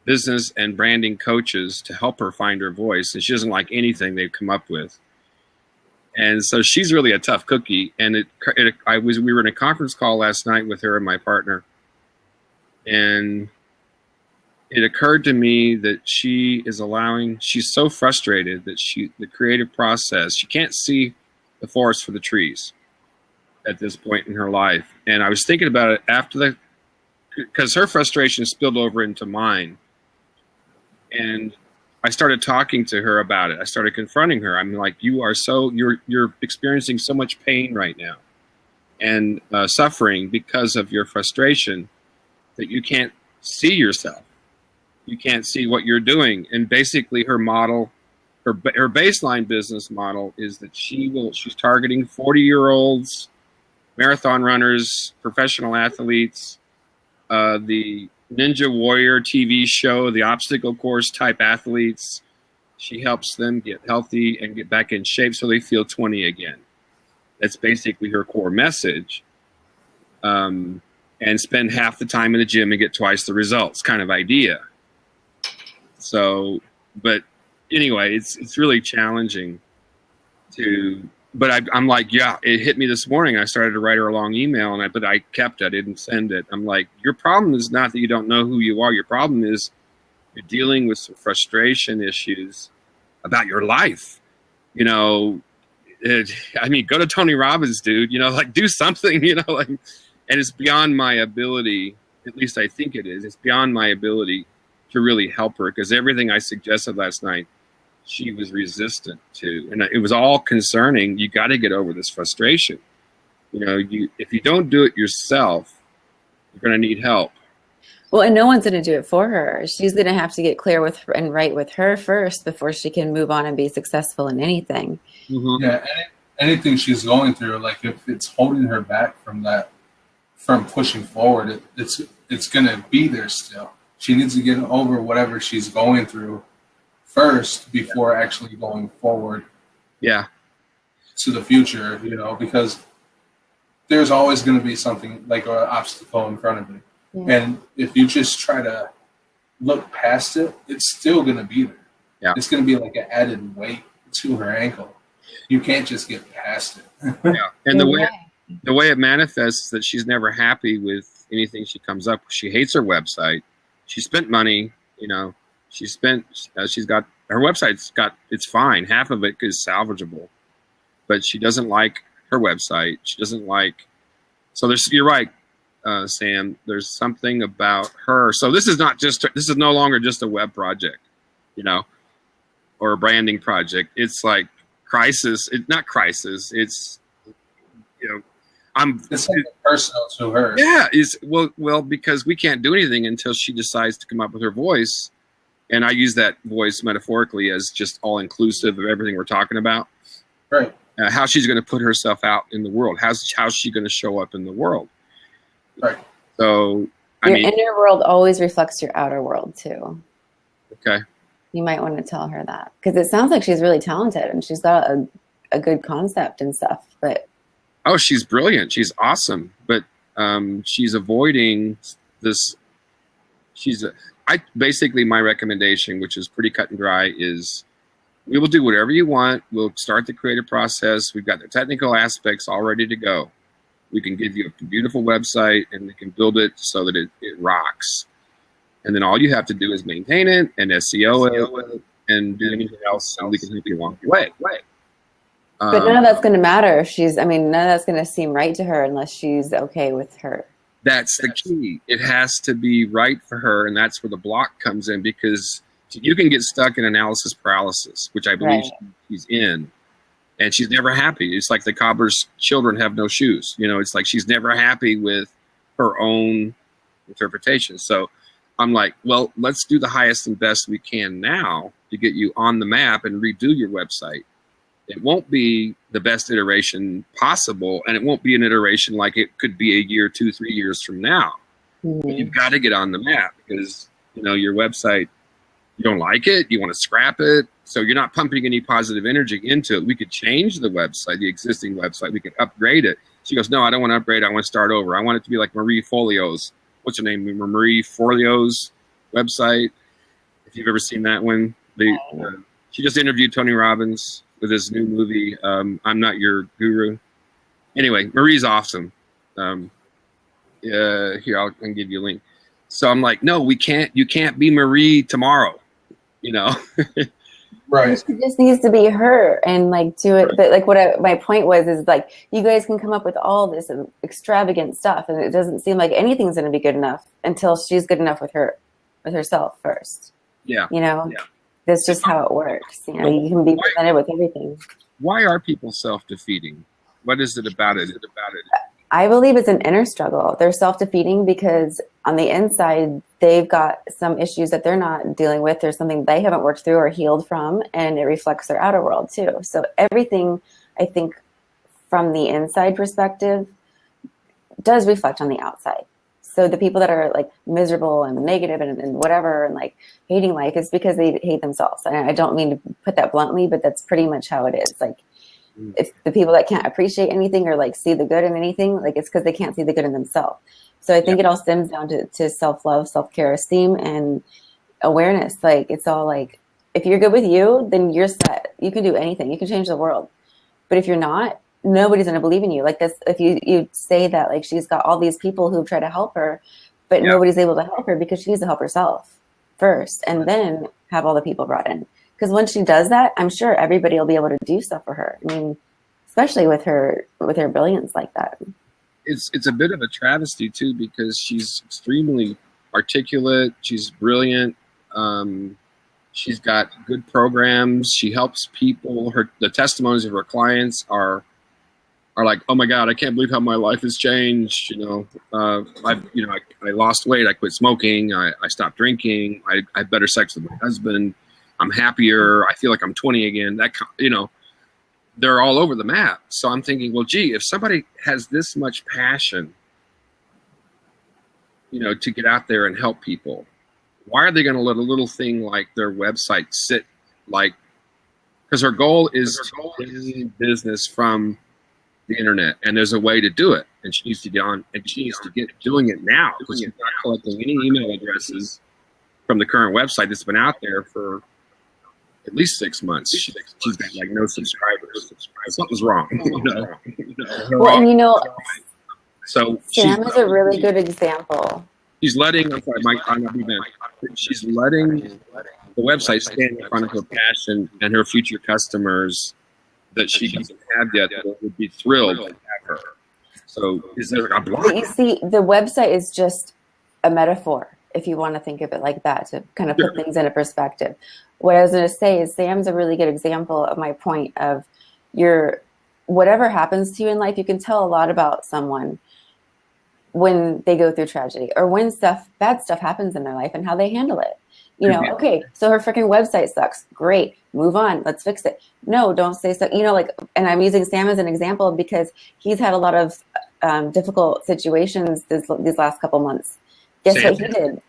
business and branding coaches to help her find her voice, and she doesn't like anything they've come up with. And so she's really a tough cookie. And we were in a conference call last night with her and my partner, and it occurred to me that she's so frustrated that the creative process, she can't see the forest for the trees at this point in her life. And I was thinking about it because her frustration spilled over into mine. And I started talking to her about it. I started confronting her. I'm like, you're experiencing so much pain right now and suffering because of your frustration that you can't see yourself. You can't see what you're doing. And basically her model, her baseline business model is that she's targeting 40-year-olds, marathon runners, professional athletes, the Ninja Warrior TV show, the obstacle course type athletes. She helps them get healthy and get back in shape so they feel 20 again. That's basically her core message. And spend half the time in the gym and get twice the results kind of idea. So, but anyway, it's really challenging but I'm like, yeah, it hit me this morning. I started to write her a long email, but I kept it. I didn't send it. I'm like, your problem is not that you don't know who you are. Your problem is you're dealing with some frustration issues about your life. You know, go to Tony Robbins, dude. You know, like, do something. You know, like, and it's beyond my ability. At least I think it is. It's beyond my ability to really help her, because everything I suggested last night, she was resistant to, and it was all concerning. You got to get over this frustration. You know, if you don't do it yourself, you're going to need help. Well, and no one's going to do it for her. She's going to have to get clear with her and right with her first before she can move on and be successful in anything. Mm-hmm. Yeah, anything she's going through, like if it's holding her back from pushing forward, it's going to be there still. She needs to get over whatever she's going through first before actually going forward. Yeah. To the future, you know, because there's always going to be something like an obstacle in front of you. Yeah. And if you just try to look past it, it's still going to be there. Yeah. It's going to be like an added weight to her ankle. You can't just get past it. Yeah. And the way it manifests is that she's never happy with anything she comes up with. She hates her website. She spent money, you know, she's got her website's it's fine. Half of it is salvageable, but she doesn't like her website. She doesn't like, so you're right, Sam, there's something about her. So this is no longer just a web project, you know, or a branding project. It's like crisis. It's not crisis. It's, you know, it's something personal to her. Yeah, well, because we can't do anything until she decides to come up with her voice. And I use that voice metaphorically as just all inclusive of everything we're talking about. Right. How she's going to put herself out in the world. How's she going to show up in the world? Right. So, your inner world always reflects your outer world too. Okay. You might want to tell her that, because it sounds like she's really talented and she's got a good concept and stuff, but Oh, she's brilliant. She's awesome. But she's avoiding this. Basically, my recommendation, which is pretty cut and dry, is we will do whatever you want. We'll start the creative process. We've got the technical aspects all ready to go. We can give you a beautiful website, and we can build it so that it rocks. And then all you have to do is maintain it and SEO it and do anything else, and we can help you along the way. But none of that's going to matter if none of that's going to seem right to her unless she's okay with her. That's the key. It has to be right for her, and that's where the block comes in, because you can get stuck in analysis paralysis, which I believe she's in, and she's never happy. It's like the cobbler's children have no shoes. It's like she's never happy with her own interpretation. So I'm like, well, let's do the highest and best we can now to get you on the map and redo your website. It won't be the best iteration possible, and it won't be an iteration like it could be a year, 2, 3 years from now. Mm-hmm. But you've got to get on the map because, your website, you don't like it, you want to scrap it, so you're not pumping any positive energy into it. We could change the website, the existing website. We could upgrade it. She goes, no, I don't want to upgrade. I want to start over. I want it to be like Marie Forleo's. What's her name? Marie Forleo's website. If you've ever seen that one. She just interviewed Tony Robbins with his new movie, I'm Not Your Guru. Anyway, Marie's awesome. Here, I can give you a link. So I'm like, no, you can't be Marie tomorrow, Right. She just needs to be her and do it. But my point was is you guys can come up with all this extravagant stuff, and it doesn't seem like anything's going to be good enough until she's good enough with herself first. Yeah. Yeah. That's just how it works. You can be presented with everything. Why are people self-defeating? What is it about it? I believe it's an inner struggle. They're self-defeating because on the inside, they've got some issues that they're not dealing with. There's something they haven't worked through or healed from, and it reflects their outer world too. So everything, I think, from the inside perspective does reflect on the outside. So the people that are miserable and negative and whatever and hating life is because they hate themselves. And I don't mean to put that bluntly, but that's pretty much how it is. If the people that can't appreciate anything or see the good in anything, it's because they can't see the good in themselves. So I think it all stems down to self-love, self-care, esteem, and awareness. It's all if you're good with you, then you're set. You can do anything. You can change the world. But if you're not, nobody's going to believe in you. If you say that she's got all these people who try to help her, but nobody's able to help her because she needs to help herself first and then have all the people brought in. Because once she does that, I'm sure everybody will be able to do stuff for her. I mean, especially with her brilliance like that. It's a bit of a travesty too, because she's extremely articulate. She's brilliant. She's got good programs. She helps people. The testimonies of her clients are like, oh my God, I can't believe how my life has changed. I lost weight. I quit smoking. I stopped drinking. I had better sex with my husband. I'm happier. I feel like I'm 20 again. They're all over the map. So I'm thinking, well, gee, if somebody has this much passion, to get out there and help people, why are they going to let a little thing like their website sit because her goal is to gain business from the internet, and there's a way to do it, and she needs to get on, and she needs to get doing it now because she's not collecting any email addresses from the current website that's been out there for at least 6 months. She's got no subscribers. Something's wrong. Well, and so Sam is a really good example. She's letting. She's letting the website stand in front of her passion and her future customers that she doesn't have yet that would be thrilled to have her. So is there a block? But you see, the website is just a metaphor, if you want to think of it like that, to kind of put things into perspective. What I was going to say is Sam's a really good example of my point of whatever happens to you in life, you can tell a lot about someone when they go through tragedy or when bad stuff happens in their life and how they handle it. Okay, so her freaking website sucks. Great. Move on. Let's fix it. No, don't say so. And I'm using Sam as an example because he's had a lot of difficult situations these last couple months. Guess what he did?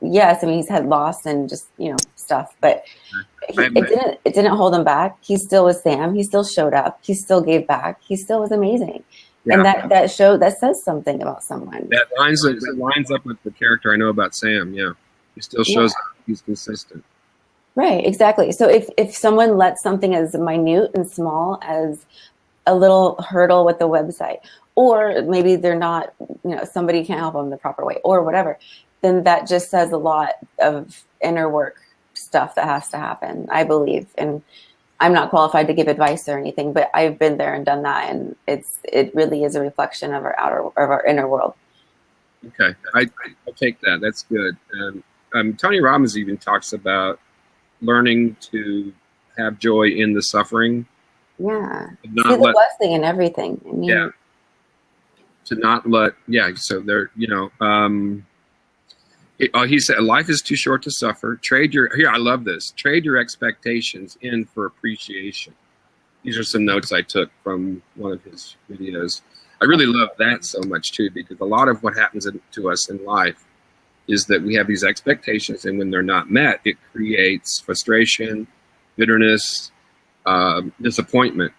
yes, I mean, he's had loss and just, stuff, but it didn't hold him back. He still was Sam. He still showed up. He still gave back. He still was amazing. Yeah. And that says something about someone. That lines up with the character I know about Sam. Yeah. He still shows up. He's consistent. Right, exactly. So if someone lets something as minute and small as a little hurdle with the website, or maybe they're not, somebody can't help them the proper way or whatever, then that just says a lot of inner work stuff that has to happen, I believe. And I'm not qualified to give advice or anything, but I've been there and done that. And it really is a reflection of our inner world. Okay. I take that. That's good. Tony Robbins even talks about learning to have joy in the suffering. Yeah. See the blessing in everything. I mean, yeah. To not let, so there, he said, life is too short to suffer. I love this. Trade your expectations in for appreciation. These are some notes I took from one of his videos. I really love that so much too, because a lot of what happens to us in life is that we have these expectations, and when they're not met, it creates frustration, bitterness, disappointment,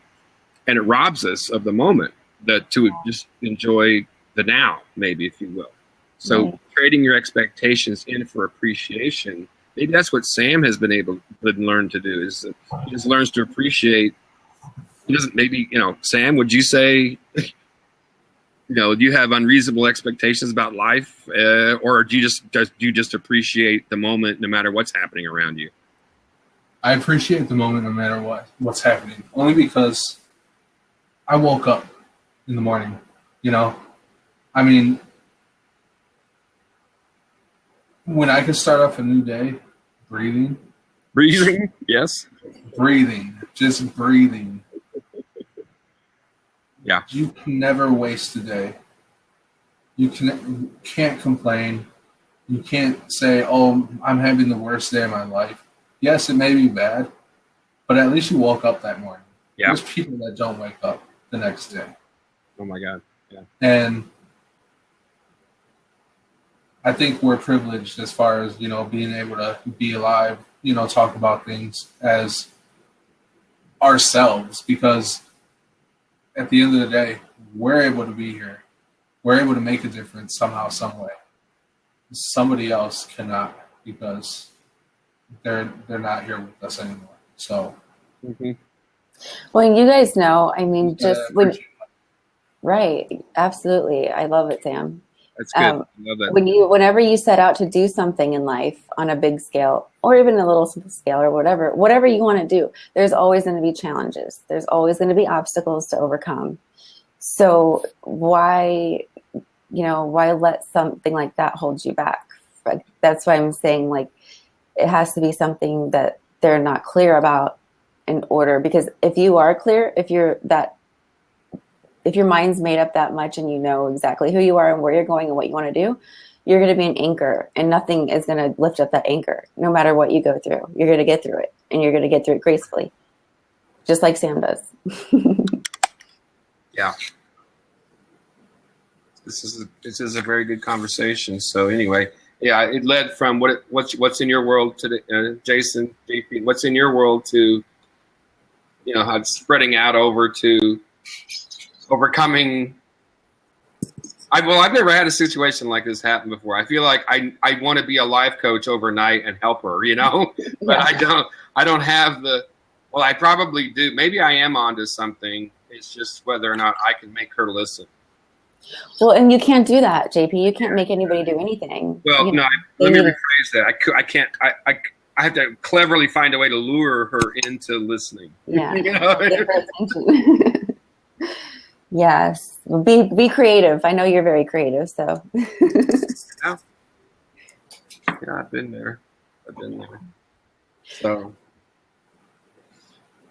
and it robs us of the moment to just enjoy the now, maybe, if you will. So trading your expectations in for appreciation, maybe that's what Sam has been able to learn to do, is that he just learns to appreciate. He doesn't, maybe, Sam, would you say, do you have unreasonable expectations about life, or do you just appreciate the moment no matter what's happening around you? I appreciate the moment no matter what's happening, only because I woke up in the morning, I mean, when I can start off a new day, breathing, yes, just breathing. Yeah. You can never waste a day. You can't complain. You can't say, oh, I'm having the worst day of my life. Yes, it may be bad, but at least you woke up that morning. Yeah. There's people that don't wake up the next day. Oh, my God. Yeah. And I think we're privileged as far as, being able to be alive, talk about things as ourselves, because at the end of the day, we're able to be here. We're able to make a difference somehow, some way. Somebody else cannot, because they're not here with us anymore. So, well, you guys know, I mean, right, absolutely. I love it, Sam. That's good. I love that. Whenever you set out to do something in life on a big scale, or even a little simple scale, or whatever you want to do, there's always going to be challenges. There's always going to be obstacles to overcome. So why let something like that hold you back? That's why I'm saying, it has to be something that they're not clear about in order, because if you are clear, if your mind's made up that much and you know exactly who you are and where you're going and what you want to do, you're going to be an anchor, and nothing is going to lift up that anchor. No matter what you go through, you're going to get through it, and you're going to get through it gracefully, just like Sam does. Yeah. This is a very good conversation. So anyway, yeah, it led from what's in your world today, Jason, JP, what's in your world to, how it's spreading out over to overcoming. I've never had a situation like this happen before. I feel like I want to be a life coach overnight and help her, but I don't have I probably do. Maybe I am onto something. It's just whether or not I can make her listen. Well, and you can't do that, JP. You can't make anybody do anything. Well, no, let me rephrase that. I can't. I have to cleverly find a way to lure her into listening. Yeah. Give her attention. Yes. Be creative. I know you're very creative, so. Yeah, I've been there. So.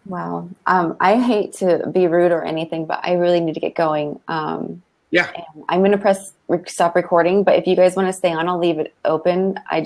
Wow. I hate to be rude or anything, but I really need to get going. Yeah. And I'm going to stop recording, but if you guys want to stay on, I'll leave it open. I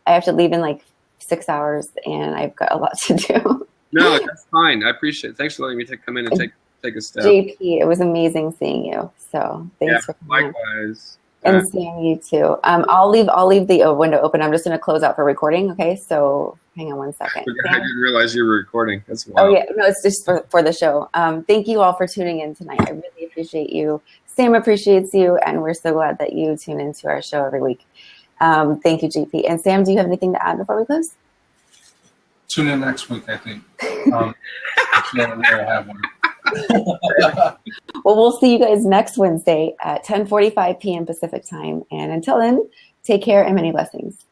have to leave in 6 hours, and I've got a lot to do. No, that's fine. I appreciate it. Thanks for letting me come in and take a step. JP, it was amazing seeing you. So thanks for coming. Likewise. And Sam, you too. I'll leave the window open. I'm just going to close out for recording. Okay, so hang on one second. I didn't realize you were recording. That's wild. Oh yeah, no, it's just for the show. Thank you all for tuning in tonight. I really appreciate you. Sam appreciates you, and we're so glad that you tune into our show every week. Thank you, GP. And Sam, do you have anything to add before we close? Tune in next week, I think. Actually, I don't really have one. Well, we'll see you guys next Wednesday at 10:45 p.m. Pacific time. And until then, take care and many blessings.